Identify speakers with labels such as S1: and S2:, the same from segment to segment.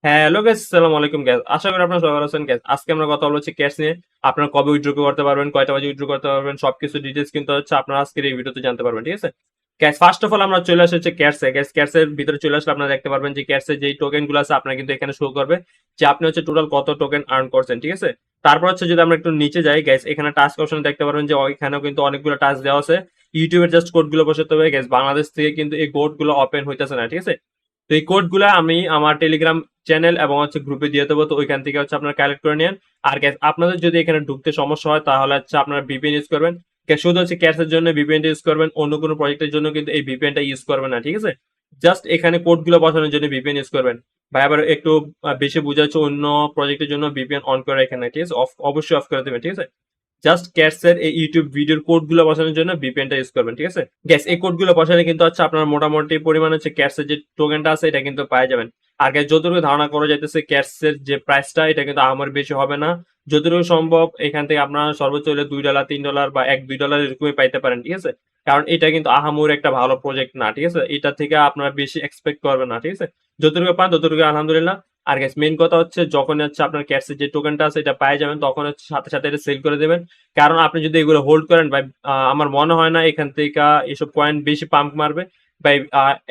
S1: Hello guys, আসসালামু আলাইকুম guys. আশা করি আপনারা সবাই ভালো আছেন গাইস। আজকে আমরা কথা বলবো হচ্ছে ক্যাশ নিয়ে। আপনারা কবে উইথড্র করতে পারবেন, কয়টা বাজে উইথড্র করতে পারবেন, সবকিছু ডিটেইলস কিন্তু হচ্ছে আপনারা আজকের এই ভিডিওতে জানতে পারবেন, ঠিক আছে? গাইস, ফার্স্ট অফ অল আমরা চলে আসি হচ্ছে ক্যাশে। গাইস, ক্যাশের ভিতরে চলে আসলে আপনারা দেখতে পারবেন যে ক্যাশে যেই টোকেন গুলো আছে আপনারা কিন্তু এখানে শো করবে যে আপনি হচ্ছে টোটাল কত টোকেন আর্ন করছেন, ঠিক আছে? তারপর হচ্ছে যদি আমরা একটু নিচে যাই গাইস, এখানে টাস্ক অপশনে দেখতে পারবেন যে এখানেও কিন্তু অনেকগুলো টাস্ক দেওয়া আছে। ইউটিউবের জাস্ট কোড গুলো বসাতে হবে গাইস। বাংলাদেশ থেকে কিন্তু এই কোড গুলো ওপেন হইতেছে না, ঠিক আছে? তো এই কোড গুলা আমি আমার টেলিগ্রাম চ্যানেল এবং হচ্ছে গ্রুপে দিয়ে দেবো, তো ওইখান থেকে হচ্ছে আপনারা কালেক্ট করে নেন। আর গ্যাস, আপনাদের যদি এখানে ঢুকতে সমস্যা হয় তাহলে হচ্ছে আপনারা ভিপিএন ইউজ করবেন। গ্যাস, শুধু হচ্ছে ক্যাশের জন্য ভিপিএন ইউজ করবেন, অন্য কোনো প্রজেক্টের জন্য কিন্তু এই ভিপিএনটা ইউজ করবেন না, ঠিক আছে? জাস্ট এখানে কোড গুলো বসানোর জন্য ভিপিএন ইউজ করবেন। ভাই আবার একটু বেশি বোঝা যাচ্ছে, অন্য প্রজেক্টের জন্য ভিপিএন অন করে এখানে, ঠিক আছে? অবশ্যই অফ করে দেবেন, ঠিক আছে? জাস্ট ক্যাটসের এই ইউটিউব ভিডিওর কোড গুলো বসানোর জন্য ভিপিএনটা ইউজ করবেন, ঠিক আছে? গ্যাস, এই কোড গুলো বসালে কিন্তু হচ্ছে আপনার মোটামুটি পরিমাণ হচ্ছে ক্যাটসের যে টোকেনটা আছে এটা কিন্তু পাওয়া যাবেন। আর গ্যাস, যতটুকু ধারণা করা যাইতেছে ক্যাটসের যে প্রাইসটা এটা কিন্তু আমার বেশি হবে না। যতটুকু সম্ভব এখান থেকে আপনারা সর্বোচ্চ হলে $2, $3 বা $1-2 এরকমই পাইতে পারেন, ঠিক আছে? কারণ এটা কিন্তু আহামুর একটা ভালো প্রজেক্ট না, ঠিক আছে? এটা থেকে আপনারা বেশি এক্সপেক্ট করবেন না, ঠিক আছে? যতটুকু পান ততটুকু আলহামদুলিল্লাহ। আর গ্যাস, মেইন কথা হচ্ছে যখন হচ্ছে আপনার ক্যাটসের যে টোকেনটা আছে এটা পাই যাবেন তখন হচ্ছে সাথে সাথে এটা সেল করে দেবেন। কারণ আপনি যদি এগুলো হোল্ড করেন ভাই, আমার মনে হয় না এখান থেকে এসব পয়েন্ট বেশি পাম্প মারবে ভাই।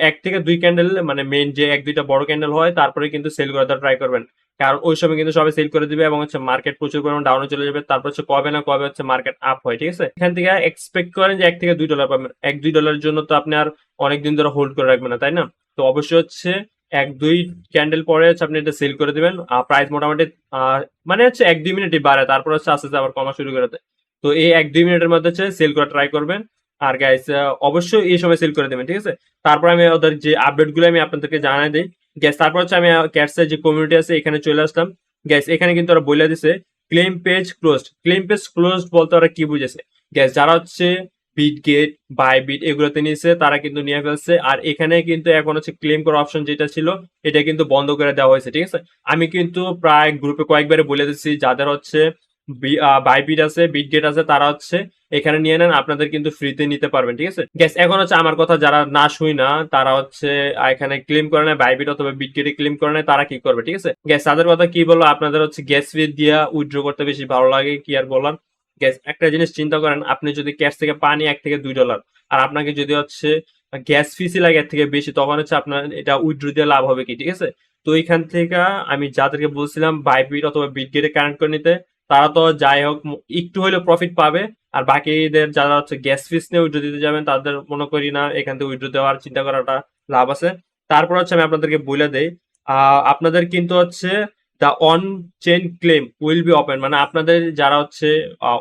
S1: 1 থেকে 2 ক্যান্ডেল মানে মেইন যে 1-2টা বড় ক্যান্ডেল হয় তারপরে কিন্তু সেল করে দেওয়ার ট্রাই করবেন। কারণ ওই সময় কিন্তু সবাই সেল করে দিবে এবং হচ্ছে মার্কেট প্রচুর পরিমাণ ডাউনে চলে যাবে। তারপর হচ্ছে কবে না কবে হচ্ছে মার্কেট আপ হয়, ঠিক আছে? এখান থেকে এক্সপেক্ট করেন যে $1 থেকে $2 পাবেন। $1-2 জন্য তো আপনি আর অনেকদিন ধরে হোল্ড করে রাখবেন না, তাই না? তো অবশ্যই হচ্ছে 1-2 ক্যান্ডেল পরে হচ্ছে আপনি এটা সেল করে দিবেন। প্রাইস মোটামুটি আহ, মানে হচ্ছে 1-2 মিনিটই বাড়ে, তারপর হচ্ছে আস্তে আস্তে আবার কমা শুরু করে দেয়। তো এই 1-2 মিনিটের মধ্যে হচ্ছে সেল করা ট্রাই করবেন। আর গাইস, অবশ্যই এই সময় সেল করে দেবেন, ঠিক আছে? তারপর আমি ওদের যে আপডেট গুলো আমি আপনাদেরকে জানাই দিই। গ্যাস, তারপর হচ্ছে আমি ক্যাটসের যে কমিউনিটি আছে এখানে চলে আসলাম। গ্যাস, এখানে কিন্তু ওরা বলে দিছে claim page closed. Claim page closed বলতে ওরা কি বুঝেছে? গ্যাস, যারা হচ্ছে বিটগেট, বাইবিট এগুলোতে নিয়েছে তারা কিন্তু নিয়ে ফেলছে। আর এখানে কিন্তু এখন হচ্ছে ক্লেম করার অপশন যেটা ছিল এটা কিন্তু বন্ধ করে দেওয়া হয়েছে, ঠিক আছে? আমি কিন্তু প্রায় গ্রুপে কয়েকবারে বলে দিচ্ছি যাদের হচ্ছে বাইবিট আছে, বিটগেট আছে, তারা হচ্ছে এখানে নিয়ে নেন, আপনাদের কিন্তু ফ্রিতে নিতে পারবেন, ঠিক আছে? গ্যাস, এখন হচ্ছে আমার কথা যারা না শুই না তারা হচ্ছে এখানে ক্লেম করে নেয়, বাইবিট অথবা বিটগেটে ক্লেম করে নেয়, তারা কি করবে, ঠিক আছে? গ্যাস, তাদের কথা কি বলবো, আপনাদের হচ্ছে গ্যাস ফি দিয়া উইথড্র করতে বেশি ভালো লাগে, কি আর বলার। গ্যাস, একটা জিনিস চিন্তা করেন, আপনি যদি ক্যাশ থেকে পানি $1 থেকে $2 আর আপনাকে যদি হচ্ছে গ্যাস ফিসি লাগে এর থেকে বেশি, তখন হচ্ছে আপনার এটা উইথড্র দিয়ে লাভ হবে কি, ঠিক আছে? তো এইখান থেকে আমি যাদেরকে বলছিলাম বাইবিট অথবা বিটগেটে কানেক্ট করে নিতে, তারা তো যাই হোক একটু হলেও প্রফিট পাবে। আর বাকিদের যারা হচ্ছে গ্যাস ফিস নিয়ে উইথড্র দিতে যাবেন তাদের মনে করি না এখান থেকে উইথড্র দেওয়ার চিন্তা করাটা লাভ আছে। তারপর হচ্ছে আমি আপনাদেরকে বলে দেই, আপনাদের কিন্তু হচ্ছে the on chain claim will be open, মানে আপনাদের যারা হচ্ছে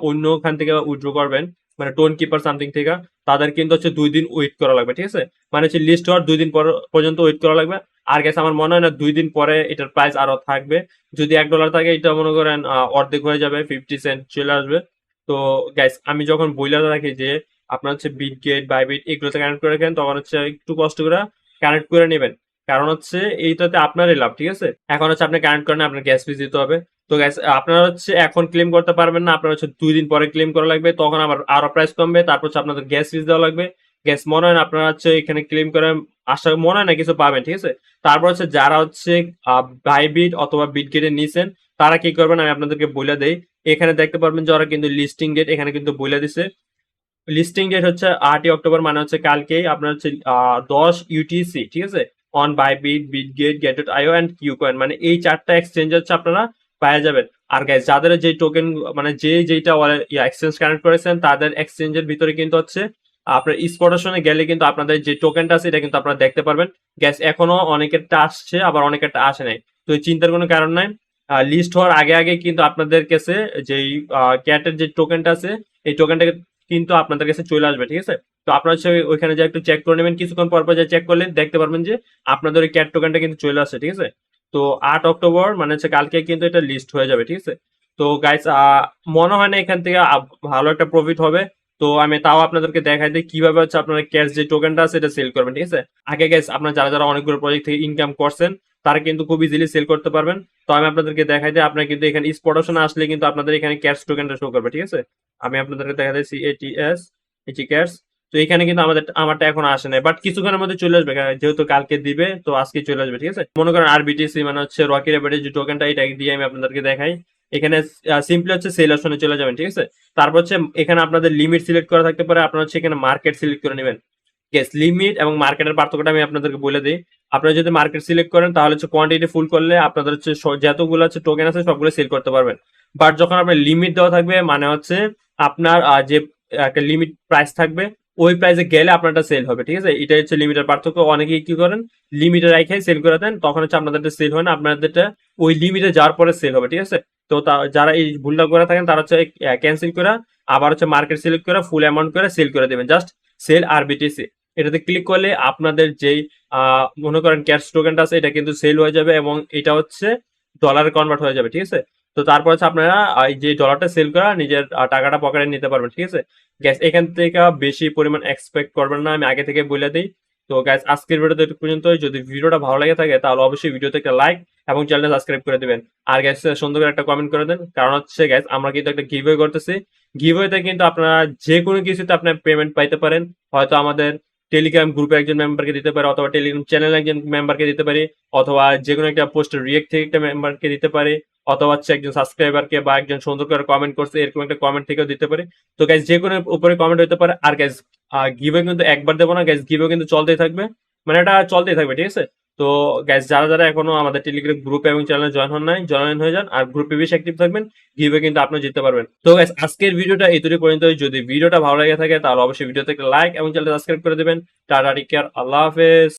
S1: অন্য খান থেকে উইথড্র করবেন, মানে টোন কিপার সামথিং থেকে, তাদের কিন্তু হচ্ছে 2 দিন ওয়েট করা লাগবে, ঠিক আছে? মানে হচ্ছে লিস্ট হওয়ার 2 দিন পর্যন্ত ওয়েট করা লাগবে। আর গেছে আমার মনে হয় না 2 দিন পরে এটার প্রাইস আরো থাকবে। যদি $1 থাকে এটা মনে করেন অর্ধেক হয়ে যাবে, 50 সেন্ট চলে আসবে। তো গাইস, আমি যখন বইলা রাখি যে আপনার হচ্ছে বিটগেট, বাইবিট এগুলোতে কানেক্ট করে রাখেন, তখন হচ্ছে একটু কষ্ট করে কানেক্ট করে নেবেন। কারণ হচ্ছে এইটাতে আপনারই লাভ, ঠিক আছে? এখন হচ্ছে আপনি কানেক্ট করেন, আপনার গ্যাস ফিস দিতে হবে। তো গ্যাস, আপনারা হচ্ছে এখন ক্লেম করতে পারবেন না, আপনার হচ্ছে 2 দিন পরে ক্লেম করা লাগবে, তখন আবার আরো প্রাইস কমবে, তারপর হচ্ছে আপনাদের গ্যাস ফিস দেওয়া লাগবে। গ্যাস, মনে হয় না আপনারা হচ্ছে এখানে ক্লেম করে আশা মনে হয় না কিছু পাবেন, ঠিক আছে? তারপর হচ্ছে যারা হচ্ছে বাইবিট অথবা বিটগেটে নিছেন তারা কি করবেন আমি আপনাদেরকে বলে দেই। এখানে দেখতে পারবেন যে ওরা কিন্তু লিস্টিং ডেট এখানে কিন্তু বলে দিছে। লিস্টিং ডেট হচ্ছে 8ই অক্টোবর, মানে হচ্ছে কালকেই আপনার হচ্ছে 10 UTC, ঠিক আছে? অন বাইবিট, বিটগেট, গেট.io অ্যান্ড কিউকয়েন, মানে এই 4টা এক্সচেঞ্জ হচ্ছে আপনারা পাওয়া যাবেন। আর গাইস, যাদের যে টোকেন মানে যেইটা এক্সচেঞ্জ কানেক্ট করেছেন তাদের এক্সচেঞ্জের ভিতরে কিন্তু হচ্ছে আপনার স্পটেশনে গেলে কিন্তু আপনাদের যে টোকেনটা আছে এটা কিন্তু আপনারা দেখতে পারবেন। গ্যাস, এখনো অনেকেরটা আসছে আবার অনেকেরটা আসে নাই, তো এই চিন্তার কোনো কারণ নাই। লিস্ট হওয়ার আগে আগে কিন্তু আপনাদের কাছে যেই ক্যাটের যে টোকেনটা আছে এই টোকেনটা কিন্তু আপনাদের কাছে চলে আসবে, ঠিক আছে? তো আপনারা হচ্ছে ওইখানে যে একটু চেক করে নেবেন, কিছুক্ষণ পর পর যে চেক করলে দেখতে পারবেন যে আপনাদের ওই ক্যাট টোকেনটা কিন্তু চলে আসছে, ঠিক আছে? তো 8 অক্টোবর মানে হচ্ছে কালকে কিন্তু এটা লিস্ট হয়ে যাবে, ঠিক আছে? তো গাইস, মনে হয় না এখান থেকে ভালো একটা প্রফিট হবে। তো আমি তাও আপনাদেরকে দেখাই দিই কিভাবে হচ্ছে আপনারা ক্যাশ যে টোকেনটা আছে এটা সেল করবেন, ঠিক আছে? আগে গাইস, আপনারা যারা যারা অনেকগুলো প্রজেক্ট থেকে ইনকাম করছেন তারা কিন্তু খুব ইজিলি সেল করতে পারবেন। তো আমি আপনাদেরকে দেখাই দিই, আপনারা কিন্তু এখানে স্পট অপশনে আসলে কিন্তু আপনাদের এখানে ক্যাশ টোকেনটা শো করবে, ঠিক আছে? আমি আপনাদেরকে দেখা দিচ্ছি এটিএস, এটি ক্যাশ। তো এখানে কিন্তু আমারটা এখন আসে নাই, বাট কিছুক্ষণের মধ্যে চলে আসবে, যেহেতু কালকে দিবে তো আজকে চলে আসবে। ঠিক আছে, মনে করেন আরবিটিসি মানে হচ্ছে রকি র্যাপিডের যে টোকেনটা, এটা দিয়ে আমি আপনাদেরকে দেখাই। এখানে সিম্পলি হচ্ছে সেল অপশনে চলে যাবেন। ঠিক আছে, তারপর হচ্ছে এখানে আপনাদের লিমিট সিলেক্ট করা থাকতে পারে, আপনারা হচ্ছে এখানে মার্কেট সিলেক্ট করে নেবেন। গেস লিমিট এবং মার্কেটের পার্থক্যটা আমি আপনাদেরকে বলে দিই। আপনারা যদি মার্কেট সিলেক্ট করেন তাহলে হচ্ছে কোয়ান্টিটি ফুল করলে আপনাদের হচ্ছে যতগুলো হচ্ছে টোকেন আছে সবগুলো সেল করতে পারবেন। বাট যখন আপনার লিমিট দেওয়া থাকবে, মানে হচ্ছে আপনার যে একটা লিমিট প্রাইস থাকবে, ওই প্রাইসে গেলে আপনারটা সেল হবে। ঠিক আছে, এটা হচ্ছে লিমিটের পার্থক্য। অনেকেই কি করেন, লিমিটে রাখে সেল করে দেন, তখন হচ্ছে আপনাদেরটা সেল হয় না, আপনাদেরটা ওই লিমিটে যাওয়ার পরে সেল হবে। ঠিক আছে, তো যারা এই ভুলটা করে থাকেন তারা হচ্ছে ক্যান্সেল করে আবার হচ্ছে মার্কেট সিলেক্ট করে ফুল অ্যামাউন্ট করে সেল করে দেবেন, জাস্ট সেল আরবিটিসি। এটাতে ক্লিক করলে আপনাদের যেই মনে করেন ক্যাশ টোকেনটা আছে এটা কিন্তু সেল হয়ে যাবে এবং এটা হচ্ছে ডলারে কনভার্ট হয়ে যাবে। ঠিক আছে, তো তারপর হচ্ছে আপনারা এই যে ডলারটা সেল করা নিজের টাকাটা পকেটে নিতে পারবেন। ঠিক আছে গ্যাস, এখান থেকে বেশি পরিমাণ এক্সপেক্ট করবেন না, আমি আগে থেকে বলে দিই। তো গ্যাস আজকের ভিডিওতে এটুকু পর্যন্ত। যদি ভিডিওটা ভালো লাগে থাকে তাহলে অবশ্যই ভিডিওতে একটা লাইক এবং চ্যানেলটা সাবস্ক্রাইব করে দিবেন। আর গ্যাস সুন্দর করে একটা কমেন্ট করে দেন, কারণ হচ্ছে গ্যাস আমরা কিন্তু একটা গিভওয়ে করতেছি। গিভওয়েতে কিন্তু আপনারা যে কোনো কিছুতে আপনার পেমেন্ট পাইতে পারেন। হয়তো আমাদের টেলিগ্রাম গ্রুপে একজন মেম্বারকে দিতে পারে, অথবা টেলিগ্রাম চ্যানেলে একজন মেম্বারকে দিতে পারে, অথবা যে কোনো একটা পোস্টের রিয়েক্ট থেকে একটা মেম্বারকে দিতে পারে, অথবা হচ্ছে একজন সাবস্ক্রাইবারকে বা একজন সুন্দর করে কমেন্ট করছে এরকম একটা কমেন্ট থেকেও দিতে পারে। তো গাইজ যে কোনো উপরে কমেন্ট হতে পারে। আর গাইজ গিভওয়ে কিন্তু একবার দেবো না গাইজ, গিভওয়ে কিন্তু চলতেই থাকবে, মানে এটা চলতেই থাকবে। ঠিক আছে, তো গাইজ যারা যারা এখনো আমাদের টেলিগ্রাম গ্রুপ এবং চ্যানেলে জয়েন হন নাই, জয়েন হয়ে যান আর গ্রুপে বেশি অ্যাক্টিভ থাকবেন, গিভওয়ে কিন্তু আপনি জিততে পারবেন। তো গাইজ আজকের ভিডিওটা এতটুকু পর্যন্ত। যদি ভিডিওটা ভালো লাগে থাকে তাহলে অবশ্যই ভিডিওতে একটা লাইক এবং চ্যানেলটা সাবস্ক্রাইব করে দেবেন। টাটা, টেক কেয়ার, আল্লাহ হাফেজ।